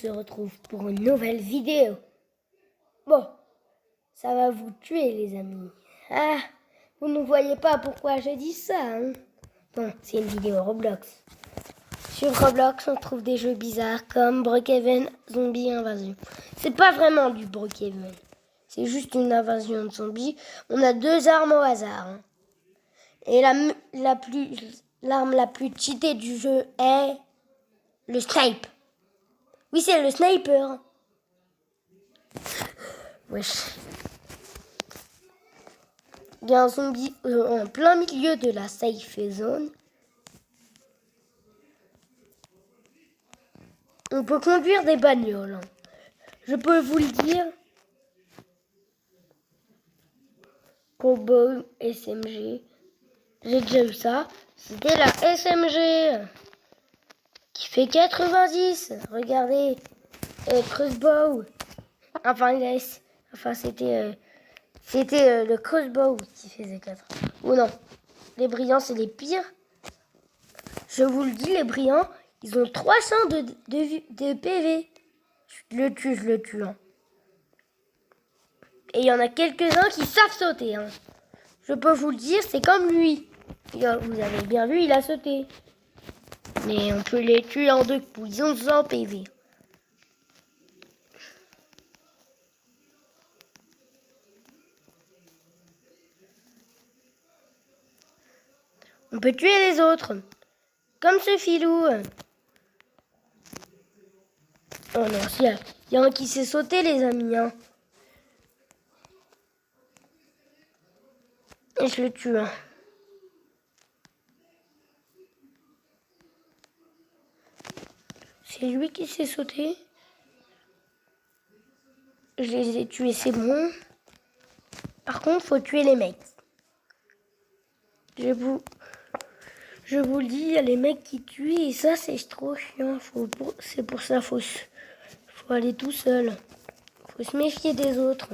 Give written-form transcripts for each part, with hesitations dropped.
se retrouve pour une nouvelle vidéo. Bon, ça va vous tuer les amis. Ah, vous ne voyez pas pourquoi je dis ça, hein? Bon, c'est une vidéo Roblox. Sur Roblox, on trouve des jeux bizarres comme Brookhaven, Zombie Invasion. C'est pas vraiment du Brookhaven. C'est juste une invasion de zombies. On a 2 armes au hasard. Hein. Et l'arme la plus cheatée du jeu est le snipe. Oui, c'est le sniper. Wesh. Il y a un zombie en plein milieu de la safe zone. On peut conduire des bagnoles. Hein. Je peux vous le dire. Cowboy SMG. J'ai déjà eu ça. C'était la SMG. Qui fait 90. Regardez. Crossbow. Enfin, c'était le crossbow qui faisait 4. Ou non. Les brillants, c'est les pires. Je vous le dis, les brillants, ils ont 300 de PV. Je le tue. Hein. Et il y en a quelques-uns qui savent sauter. Hein. Je peux vous le dire, c'est comme lui. Vous avez bien vu, il a sauté. Mais on peut les tuer en 2 coups. Ils ont 100 PV. On peut tuer les autres. Comme ce filou. Oh non, il y a un qui s'est sauté, les amis. Hein. Et je le tue. Hein. C'est lui qui s'est sauté. Je les ai tués, c'est bon. Par contre, faut tuer les mecs. Je vous le dis, il y a les mecs qui tuent et ça, c'est trop chiant. C'est pour ça, faut aller tout seul. Faut se méfier des autres.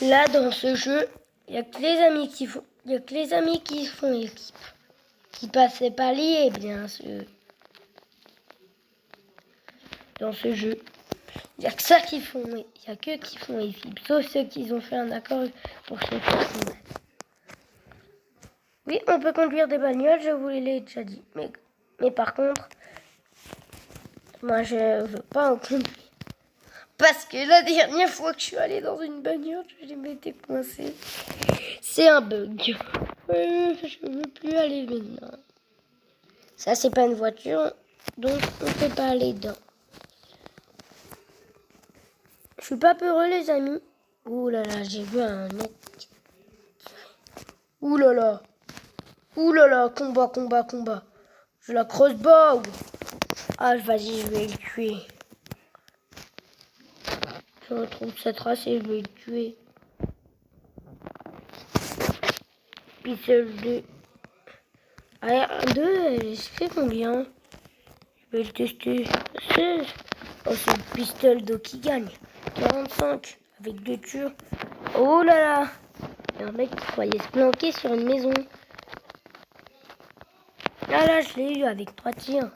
Là, dans ce jeu, il n'y a que les amis qui font équipe. Qui passent les paliers, bien sûr. Dans ce jeu. Il n'y a que ça qui font. Il n'y a que qui font équipe. Sauf ceux qui ont fait un accord pour se faire. Oui, on peut conduire des bagnoles, je vous l'ai déjà dit. Mais par contre, moi je veux pas en conduire. Parce que la dernière fois que je suis allée dans une bagnole, je m'étais coincée. C'est un bug. Je veux plus aller maintenant. Ça, c'est pas une voiture, donc on peut pas aller dedans. Je suis pas peureux, les amis. Ouh là là, j'ai vu un mec. Ouh là là. Ouh là là, combat. Je la crossbow. Ah, vas-y, je vais le tuer. Je retrouve cette race et je vais le tuer. Pixel 2. Ah, 2, je sais combien. Je vais le tester. 16. Oh, c'est le Pistol 2 qui gagne. 45 avec 2 tirs. Oh là là. Il y a un mec qui croyait se planquer sur une maison. Là, je l'ai eu avec 3 tirs.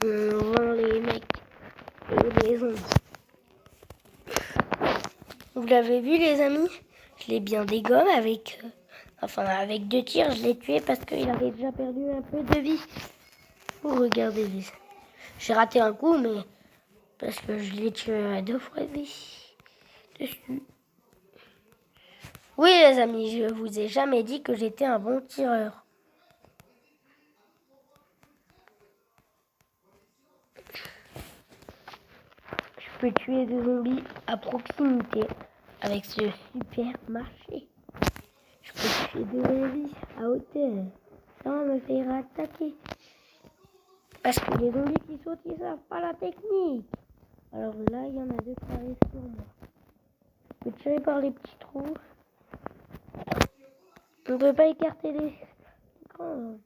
On vend les mecs et les zombies. Vous l'avez vu, les amis? Je l'ai bien dégommé avec 2 tirs. Je l'ai tué parce qu'il avait déjà perdu un peu de vie. Vous regardez. J'ai raté un coup, mais parce que je l'ai tué à 2 fois de vie. Dessus. Oui, les amis, je vous ai jamais dit que j'étais un bon tireur. Je peux tuer des zombies à proximité avec ce supermarché. Je peux tuer des zombies à hauteur sans me faire attaquer. Parce que les zombies qui sautent, ils savent pas la technique. Alors là, il y en a 2 qui arrivent sur moi. Je peux tirer par les petits trous. On ne peut pas écarter les écrans.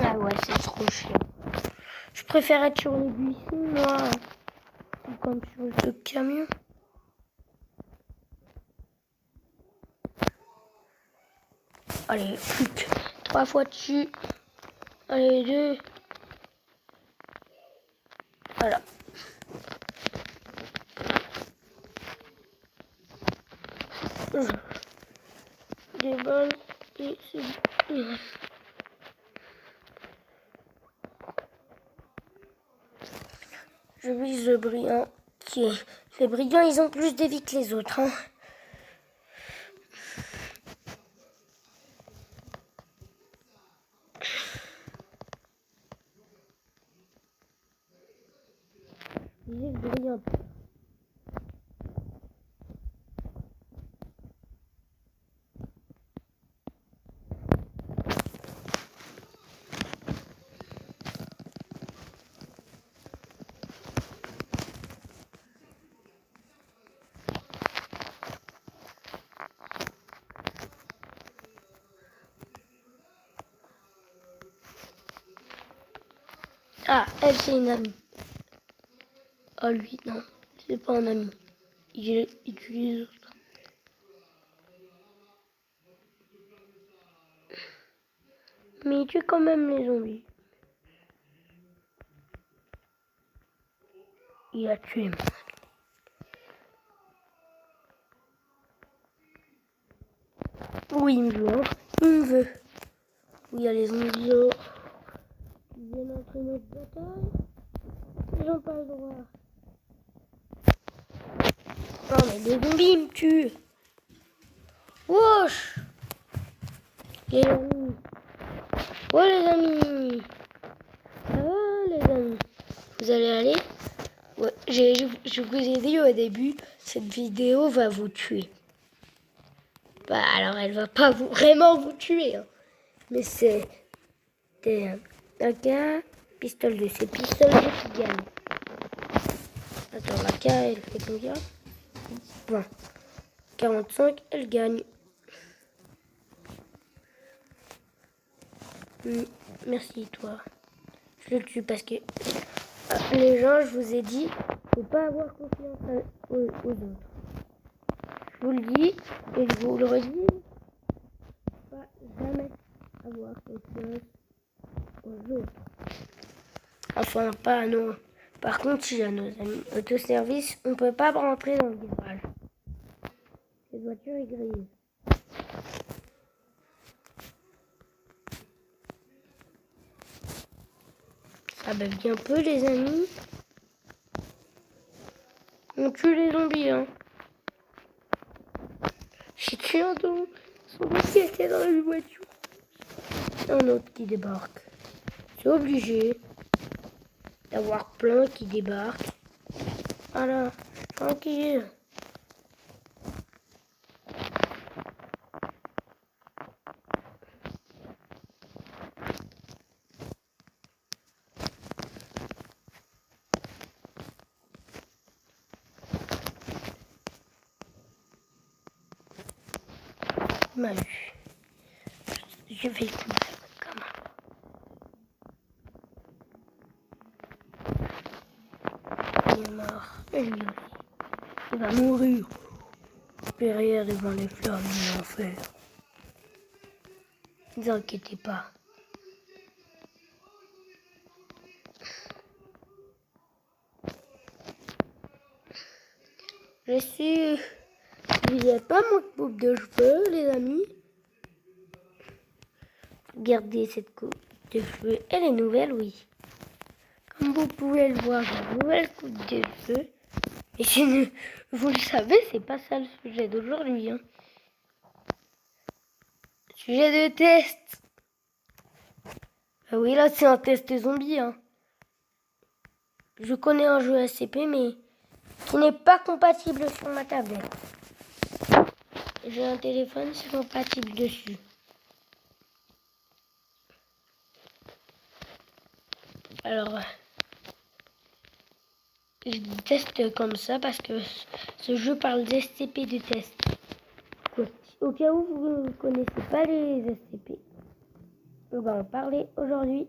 Ah ouais, c'est trop chiant. Je préfère être sur les buissons, moi. comme sur ce camion. Allez, plus que 3 fois dessus. Allez, 2. Voilà. Des balles et c'est bon. Je vise le brillant qui est... Les brillants, ils ont plus de vie que les autres. Hein. Visez le brillant. Ah, elle, c'est une amie. Oh, lui, non. C'est pas un ami. Il utilise les autres. Mais il tue quand même les zombies. Il a tué mon ami. Oui, il me veut. Hein. Il me veut. Oui, il y a les zombies. Ils viennent entrer notre bataille. Ils n'ont pas le droit. Non, mais les zombies, ils me tuent. Wesh. Les amis. Oh, les amis. Ça va, les amis? Vous allez aller? Ouais, je vous ai dit au début, cette vidéo va vous tuer. Bah, alors, elle va pas vraiment vous tuer. Hein. Mais c'est un gars, pistolet. C'est pistolet qui gagne. Attends, la K, elle fait combien? Bon. 45, elle gagne. Merci, toi. Je le tue parce que les gens, je vous ai dit, faut pas avoir confiance aux autres. Je vous le dis et je vous le redis, faut pas jamais avoir confiance aux autres. Enfin, pas à nous. Par contre, si à nos amis autoservice, on peut pas rentrer dans le garage. Cette voiture est grise. Ça bave un peu, les amis. On tue les zombies, hein. J'ai tué un zombie qui était dans la voiture. Un autre qui débarque. C'est obligé d'avoir plein qui débarquent. Voilà, tranquille. Il m'a eu. Je vais le combattre comme un. Il est mort. Et lui aussi. Il va mourir. Derrière devant les flammes de l'enfer. Ne vous inquiétez pas. Je suis... Vous n'avez pas mon coupe de cheveux, les amis? Regardez cette coupe de cheveux. Elle est nouvelle, oui. Comme vous pouvez le voir, j'ai une nouvelle coupe de cheveux. Et si vous le savez, c'est pas ça le sujet d'aujourd'hui. Hein. Sujet de test. Ah oui, là, c'est un test zombie. Hein. Je connais un jeu SCP, mais qui n'est pas compatible sur ma tablette. J'ai un téléphone, c'est compatible dessus. Alors, je teste comme ça parce que ce jeu parle d'SCP de test. Au cas où vous ne connaissez pas les SCP, on va en parler aujourd'hui.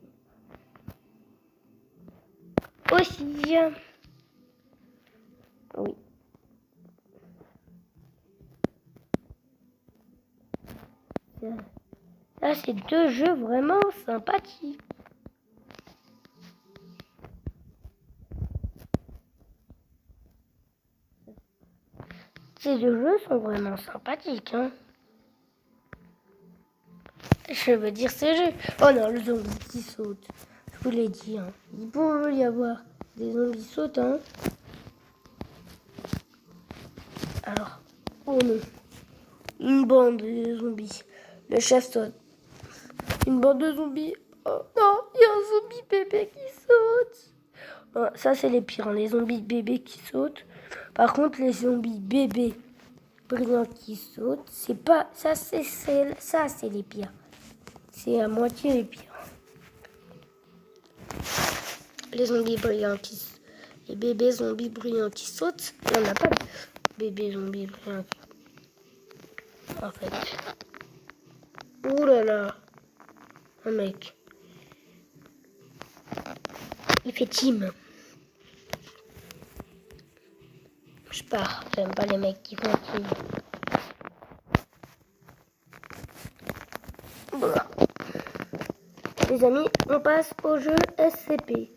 Aussi, Oui. Là, c'est deux jeux vraiment sympathiques. Ces deux jeux sont vraiment sympathiques, hein. Je veux dire ces jeux. Oh non, le zombie qui saute. Je vous l'ai dit, hein. Il peut y avoir des zombies sautants. Alors, oh non. Une bande de zombies. Le chef saute. Une bande de zombies. Oh non, il y a un zombie bébé qui saute. Oh, ça, c'est les pires, hein, les zombies bébés qui sautent. Par contre, les zombies bébés brillants qui sautent, c'est pas... Ça, c'est les pires. C'est à moitié les pires. Les zombies brillants les bébés zombies brillants qui sautent, il n'y en a pas de bébés zombies brillants. En fait. Ouh là là. Un mec. Il fait team. Je pars. J'aime pas les mecs qui font team. Voilà. Les amis, on passe au jeu SCP.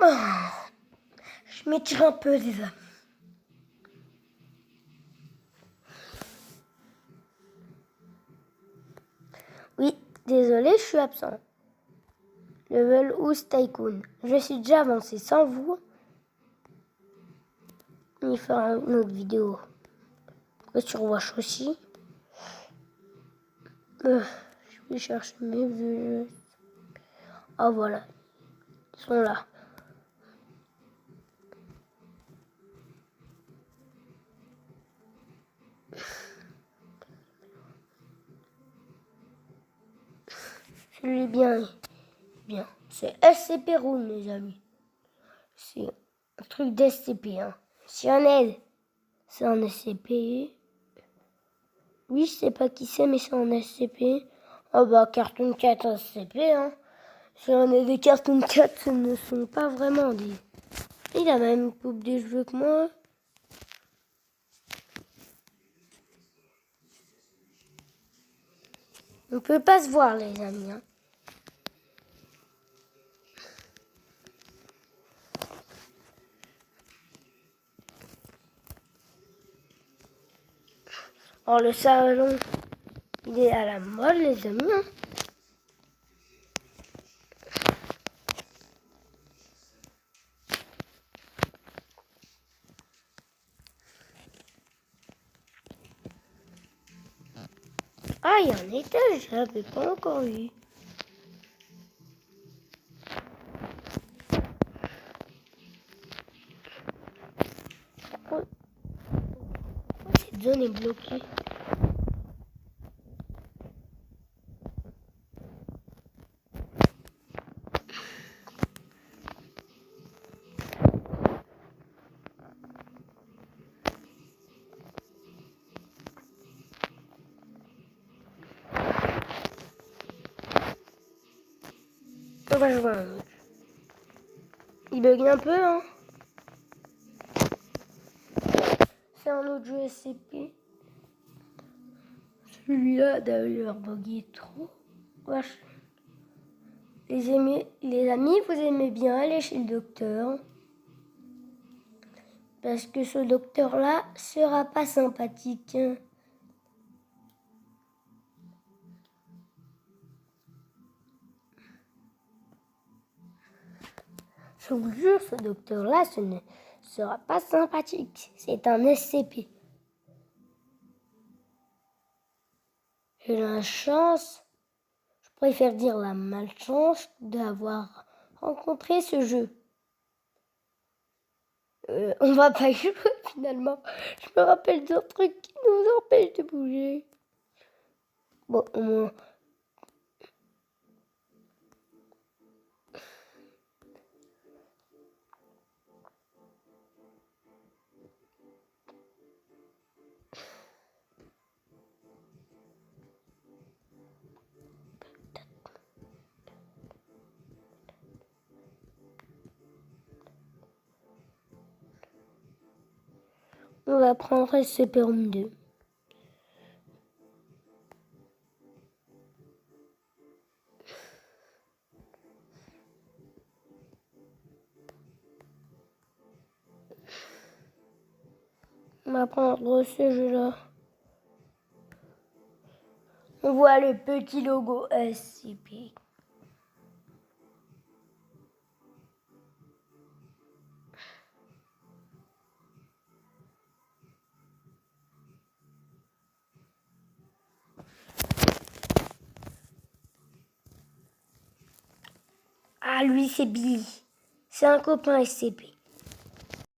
Oh, je m'étire un peu, les amis. Oui, désolé, je suis absent. Level House Tycoon. Je suis déjà avancé sans vous. Il fera une autre vidéo sur Watch aussi. Je vais chercher mes vieux. Ah voilà, ils sont là. Celui bien, bien. C'est SCP Room, les amis. C'est un truc d'SCP. Hein. C'est un aide. C'est un SCP. Oui, je sais pas qui c'est, mais c'est un SCP. Ah bah, Cartoon Cat SCP. Hein. Si on est des Cartoon Cat, ce ne sont pas vraiment des... Il a même une coupe des cheveux que moi. On peut pas se voir, les amis. Hein. Alors, le salon, il est à la mode, les amis. Hein. Ah, il y a un étage, je l'avais pas encore vu. Pourquoi cette zone est bloquée? On va jouer un autre. Il bug un peu, hein. C'est un autre jeu SCP. Celui-là, d'ailleurs, bugué trop. Wesh. Les amis, vous aimez bien aller chez le docteur. Parce que ce docteur-là sera pas sympathique. Hein. Je vous jure, ce docteur-là, ce ne sera pas sympathique. C'est un SCP. J'ai la chance, je préfère dire la malchance, d'avoir rencontré ce jeu. On va pas y jouer finalement. Je me rappelle d'un truc qui nous empêche de bouger. Bon, au moins. On va prendre SCP-2. On va prendre ce jeu-là. On voit le petit logo SCP. Ah, lui, c'est Billy. C'est un copain SCP.